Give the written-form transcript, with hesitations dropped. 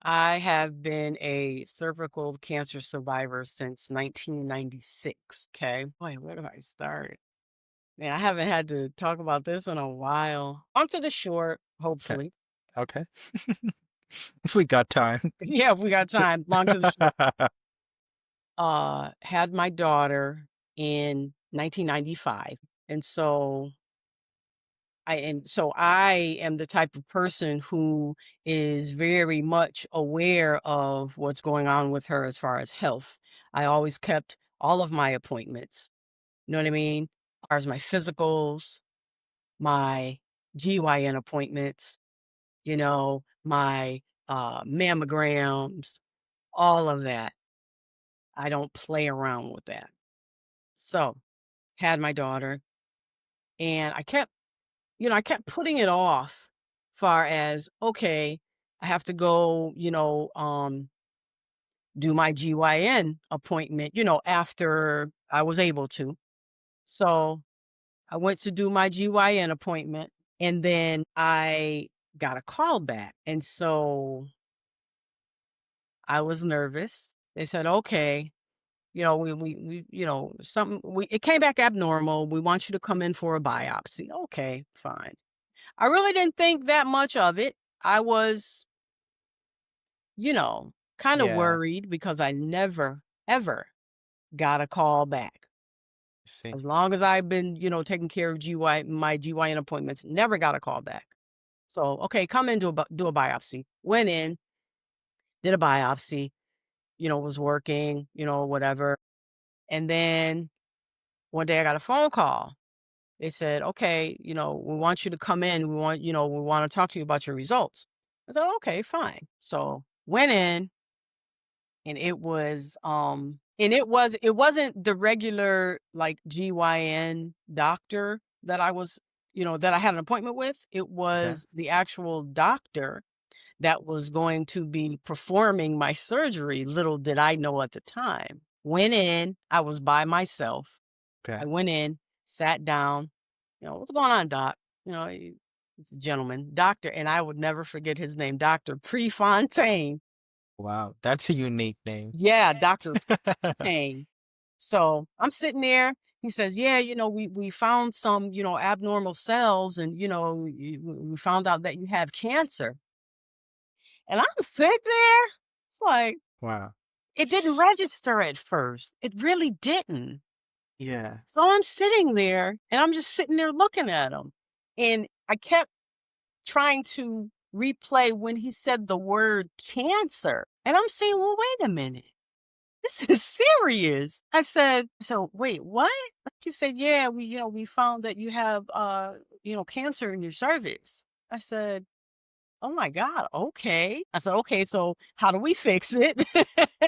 I have been a cervical cancer survivor since 1996. Okay. Boy, where do I start? Man, I haven't had to talk about this in a while. On to the short, Okay. hopefully. Okay. If we got time. Yeah, if we got time. Long to the short. Had my daughter in 1995. And so I am the type of person who is very much aware of what's going on with her as far as health. I always kept all of my appointments. You know what I mean? As far as my physicals, my GYN appointments, my mammograms, all of that. I don't play around with that. So, had my daughter, and I kept putting it off far as, okay, I have to go, do my GYN appointment, after I was able to. So I went to do my GYN appointment and then I got a call back. And so I was nervous. They said, okay, it came back abnormal. We want you to come in for a biopsy. Okay, fine. I really didn't think that much of it. I was, kind of Yeah, worried because I never, ever got a call back. I see. As long as I've been, taking care of my GYN appointments, never got a call back. So, okay, come in, do a biopsy. Went in, did a biopsy, was working, whatever. And then one day I got a phone call. They said, okay, we want you to come in. We want to talk to you about your results. I said, okay, fine. So went in and it wasn't the regular like GYN doctor that that I had an appointment with. It Okay. was the actual doctor that was going to be performing my surgery. Little did I know at the time. Went in, I was by myself. I Okay. went in, sat down, "What's going on, doc?" He's a gentleman, doctor, and I would never forget his name, Doctor Prefontaine. Wow, that's a unique name. Yeah, Doctor Prefontaine. So, I'm sitting there, he says, "Yeah, we found some, abnormal cells and, we found out that you have cancer." And I'm sitting there, it's like, Wow. it didn't register at first. It really didn't. Yeah. So I'm sitting there and I'm just sitting there looking at him. And I kept trying to replay when he said the word cancer. And I'm saying, well, wait a minute. This is serious. I said, so wait, what? He said, yeah, we found that you have, cancer in your cervix. I said, oh my God, okay. I said, okay, so how do we fix it?